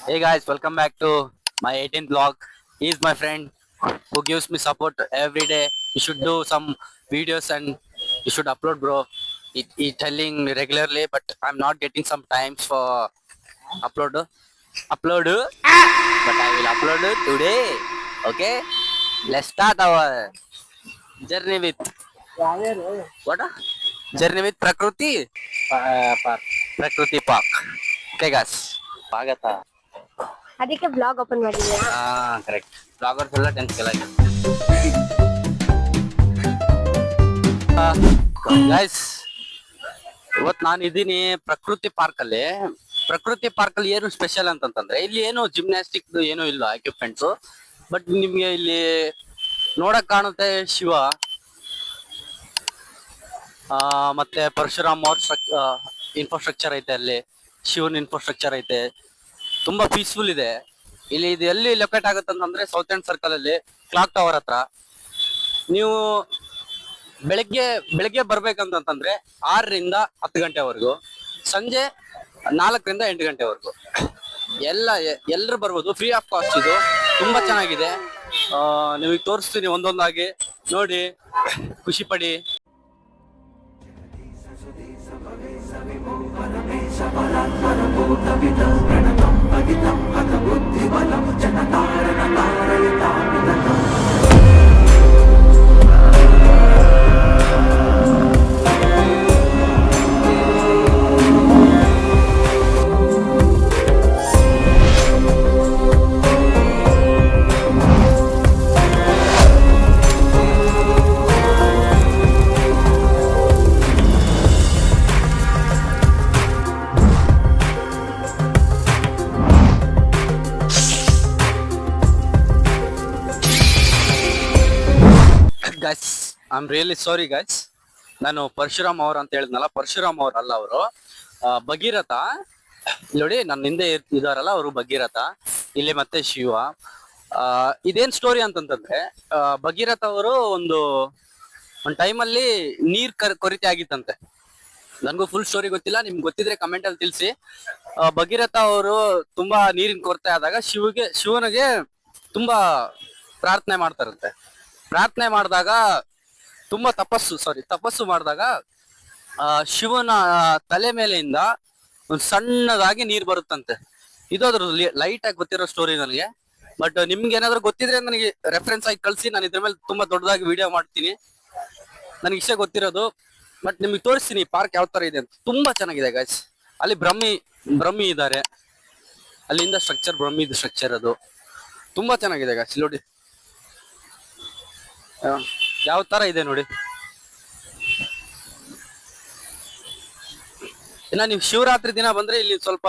Hey guys, welcome back to my 18th vlog. He is my friend who gives me support every day. You should do some videos and you should upload, bro. He telling me regularly, but I'm not getting some times for upload. Upload, but I will upload today. Okay, let's start our journey with what? Journey with Prakriti. Park. Prakriti Park. Okay, guys. ಸ್ವಾಗತ. ಅದಕ್ಕೆ blog open ಮಾಡಿದ್ಯಾ? ಹಾ correct. Bloggers ಎಲ್ಲ tenth ಕೆಳಗೆ. Guys, ಇವತ್ತು ನಾನು ಇದ್ದೀನಿ ಪ್ರಕೃತಿ ಪಾರ್ಕ್ ಅಲ್ಲಿ. ಪ್ರಕೃತಿ ಪಾರ್ಕ್ ಅಲ್ಲಿ ಏನು ಸ್ಪೆಷಲ್ ಅಂತಂತಂದ್ರೆ ಇಲ್ಲಿ ಏನು ಜಿಮ್ನಾಸ್ಟಿಕ್ ಏನು ಇಲ್ಲ ಎಕ್ವಿಪ್ಮೆಂಟ್ಸ್. ಬಟ್ ನಿಮ್ಗೆ ಇಲ್ಲಿ ನೋಡಕ್ ಕಾಣುತ್ತೆ ಶಿವ, ಮತ್ತೆ ಪರಶುರಾಮ್ ಅವ್ರ ಇನ್ಫ್ರಾಸ್ಟ್ರಕ್ಚರ್ ಐತೆ ಅಲ್ಲಿ. ಶಿವನ್ ಇನ್ಫ್ರಾಸ್ಟ್ರಕ್ಚರ್ ಐತೆ, ತುಂಬಾ ಪೀಸ್ಫುಲ್ ಇದೆ ಇಲ್ಲಿ. ಇದು ಎಲ್ಲಿ ಲೊಕೇಟ್ ಆಗುತ್ತೆ ಅಂತಂದ್ರೆ ಸೌತ್ ಎಂಡ್ ಸರ್ಕಲ್ ಅಲ್ಲಿ ಕ್ಲಾಕ್ ಟವರ್ ಹತ್ರ. ನೀವು ಬೆಳಗ್ಗೆ ಬರ್ಬೇಕಂತಂದ್ರೆ 6ರಿಂದ 10 ಗಂಟೆವರೆಗೂ, ಸಂಜೆ 4ರಿಂದ 8 ಗಂಟೆವರೆಗೂ ಎಲ್ಲರೂ ಬರ್ಬೋದು. ಫ್ರೀ ಆಫ್ ಕಾಸ್ಟ್ ಇದು. ತುಂಬಾ ಚೆನ್ನಾಗಿದೆ. ನಿಮಗೆ ತೋರಿಸ್ತೀನಿ ಒಂದೊಂದಾಗಿ, ನೋಡಿ, ಖುಷಿ ಪಡಿ. Guys, I am really sorry guys. ನಾನು ಪರಶುರಾಮ್ ಅವ್ರ ಅಂತ ಹೇಳಿದ್ನಲ್ಲ, ಪರಶುರಾಮ್ ಅವ್ರ ಅಲ್ಲ, ಅವರು ಭಗೀರಥ. ನೋಡಿ ನನ್ನ ಹಿಂದೆ ಇದಾರಲ್ಲ, ಅವರು ಭಗೀರಥ. ಇಲ್ಲಿ ಮತ್ತೆ ಶಿವ. ಇದೇನ್ ಸ್ಟೋರಿ ಅಂತಂತಂದ್ರೆ, ಭಗೀರಥ ಅವರು ಒಂದು ಟೈಮಲ್ಲಿ ನೀರ್ ಕೊರತೆ ಆಗಿತ್ತಂತೆ. ನನ್ಗೂ ಫುಲ್ ಸ್ಟೋರಿ ಗೊತ್ತಿಲ್ಲ, ನಿಮ್ಗೆ ಗೊತ್ತಿದ್ರೆ ಕಮೆಂಟ್ ಅಲ್ಲಿ ತಿಳಿಸಿ. ಭಗೀರಥ ಅವರು ತುಂಬಾ ನೀರಿನ ಕೊರತೆ ಆದಾಗ ಶಿವನಿಗೆ ತುಂಬಾ ಪ್ರಾರ್ಥನೆ ಮಾಡ್ತಾರಂತೆ. ಪ್ರಾರ್ಥನೆ ಮಾಡಿದಾಗ ತುಂಬಾ ತಪಸ್ಸು ಮಾಡಿದಾಗ ಶಿವನ ತಲೆ ಮೇಲೆಯಿಂದ ಒಂದು ಸಣ್ಣದಾಗಿ ನೀರ್ ಬರುತ್ತಂತೆ. ಇದು ಅದ್ರ ಲೈಟ್ ಆಗಿ ಗೊತ್ತಿರೋ ಸ್ಟೋರಿ ನನಗೆ. ಬಟ್ ನಿಮ್ಗೆ ಏನಾದ್ರು ಗೊತ್ತಿದ್ರೆ ನನಗೆ ರೆಫರೆನ್ಸ್ ಆಗಿ ಕಳ್ಸಿ, ನಾನು ಇದ್ರ ಮೇಲೆ ತುಂಬಾ ದೊಡ್ಡದಾಗಿ ವಿಡಿಯೋ ಮಾಡ್ತೀನಿ. ನನಗೆ ಇಷ್ಟೇ ಗೊತ್ತಿರೋದು. ಬಟ್ ನಿಮ್ಗೆ ತೋರಿಸ್ತೀನಿ ಪಾರ್ಕ್ ಯಾವ ತರ ಇದೆ ಅಂತ. ತುಂಬಾ ಚೆನ್ನಾಗಿದೆ ಗೈಸ್. ಅಲ್ಲಿ ಬ್ರಹ್ಮಿ ಇದ್ದಾರೆ. ಅಲ್ಲಿಂದ ಸ್ಟ್ರಕ್ಚರ್ ಬ್ರಹ್ಮಿದು ಸ್ಟ್ರಕ್ಚರ್ ಅದು ತುಂಬಾ ಚೆನ್ನಾಗಿದೆ ಗೈಸ್. ನೋಡಿ ಯಾವ ತರ ಇದೆ ನೋಡಿ. ಇನ್ನ ನೀವು ಶಿವರಾತ್ರಿ ದಿನ ಬಂದ್ರೆ ಇಲ್ಲಿ ಸ್ವಲ್ಪ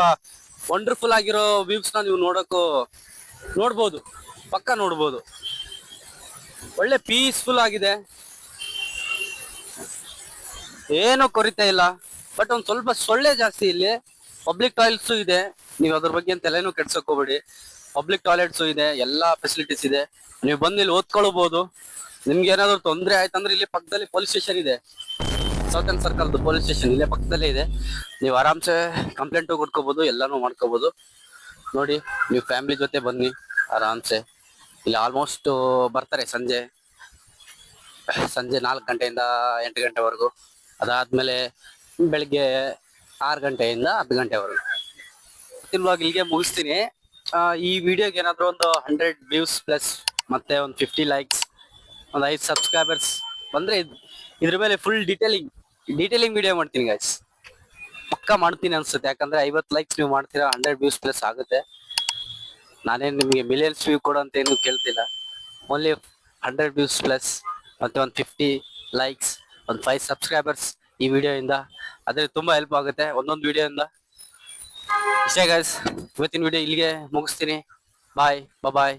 ವಂಡರ್ಫುಲ್ ಆಗಿರೋ ವ್ಯೂಸ್ ನ ನೀವು ನೋಡ್ಬೋದು. ಪಕ್ಕ ನೋಡ್ಬೋದು. ಒಳ್ಳೆ ಪೀಸ್ಫುಲ್ ಆಗಿದೆ, ಏನೋ ಕೊರಿತೆ ಇಲ್ಲ. ಬಟ್ ಒಂದ್ ಸ್ವಲ್ಪ ಸೊಳ್ಳೆ ಜಾಸ್ತಿ ಇಲ್ಲಿ. ಪಬ್ಲಿಕ್ ಟಾಯ್ಲೆಟ್ಸ್ ಇದೆ, ನೀವು ಅದ್ರ ಬಗ್ಗೆ ಅಂತ ತಲೆನೂ ಕೆಡ್ಸಕ್ ಹೋಗ್ಬೇಡಿ. ಪಬ್ಲಿಕ್ ಟಾಯ್ಲೆಟ್ಸ್ ಇದೆ, ಎಲ್ಲಾ ಫೆಸಿಲಿಟೀಸ್ ಇದೆ. ನೀವು ಬಂದು ಇಲ್ಲಿ ಓದ್ಕೊಳ್ಬಹುದು. ನಿಮ್ಗೆ ಏನಾದ್ರು ತೊಂದರೆ ಆಯ್ತಂದ್ರೆ ಇಲ್ಲಿ ಪಕ್ಕದಲ್ಲಿ ಪೊಲೀಸ್ ಸ್ಟೇಷನ್ ಇದೆ. South and circle police station ಇಲ್ಲೇ ಪಕ್ಕದಲ್ಲೇ ಇದೆ. ನೀವು ಆರಾಮ್ಸೆ ಕಂಪ್ಲೇಂಟ್ ಕೊಟ್ಕೋಬಹುದು, ಎಲ್ಲಾನು ಮಾಡ್ಕೋಬಹುದು. ನೋಡಿ, ನೀವು ಫ್ಯಾಮಿಲಿ ಜೊತೆ ಬನ್ನಿ ಆರಾಮ್ಸೆ. ಇಲ್ಲಿ ಆಲ್ಮೋಸ್ಟ್ ಬರ್ತಾರೆ ಸಂಜೆ 4 ಗಂಟೆಯಿಂದ 8 ಗಂಟೆವರೆಗೂ. ಅದಾದ್ಮೇಲೆ ಬೆಳಿಗ್ಗೆ 6 ಗಂಟೆಯಿಂದ 10 ಗಂಟೆವರೆಗೂ. ಇವಾಗ ಇಲ್ಲಿಗೆ ಮುಗಿಸ್ತೀನಿ. ಈ ವಿಡಿಯೋಗೆ ಏನಾದ್ರು ಒಂದು 100 ವ್ಯೂಸ್ ಪ್ಲಸ್ ಮತ್ತೆ ಒಂದು 50 ಲೈಕ್ಸ್, ಒಂದು 5 ಸಬ್ಸ್ಕ್ರೈಬರ್ಸ್ ಬಂದ್ರೆ ಇದ್ರ ಮೇಲೆ ಫುಲ್ ಡೀಟೇಲಿಂಗ್ ವಿಡಿಯೋ ಮಾಡ್ತೀನಿ ಗೈಸ್. ಪಕ್ಕ ಮಾಡ್ತೀನಿ ಅನ್ಸುತ್ತೆ. ಯಾಕಂದ್ರೆ 50 ಲೈಕ್ಸ್ ನೀವು ಮಾಡ್ತೀರಾ, 100 ವ್ಯೂಸ್ ಪ್ಲಸ್ ಆಗುತ್ತೆ. ನಾನೇನು ನಿಮಗೆ ಮಿಲಿಯನ್ಸ್ ವ್ಯೂ ಕೊಡೋ ಅಂತ ಏನು ಕೇಳ್ತಿಲ್ಲ. ಓನ್ಲಿ 100 ವ್ಯೂಸ್ ಪ್ಲಸ್ ಮತ್ತೆ ಒಂದು 50 ಲೈಕ್ಸ್, ಒಂದು 5 ಸಬ್ಸ್ಕ್ರೈಬರ್ಸ್ ಈ ವಿಡಿಯೋಯಿಂದ. ಅದೇ ತುಂಬಾ ಹೆಲ್ಪ್ ಆಗುತ್ತೆ ಒಂದೊಂದು ವಿಡಿಯೋಯಿಂದ. ಇಷ್ಟೇ ಗೈಸ್, ಇವತ್ತಿನ ವಿಡಿಯೋ ಇಲ್ಲಿಗೆ ಮುಗಿಸ್ತೀನಿ. ಬಾಯ್ ಬಾಯ್.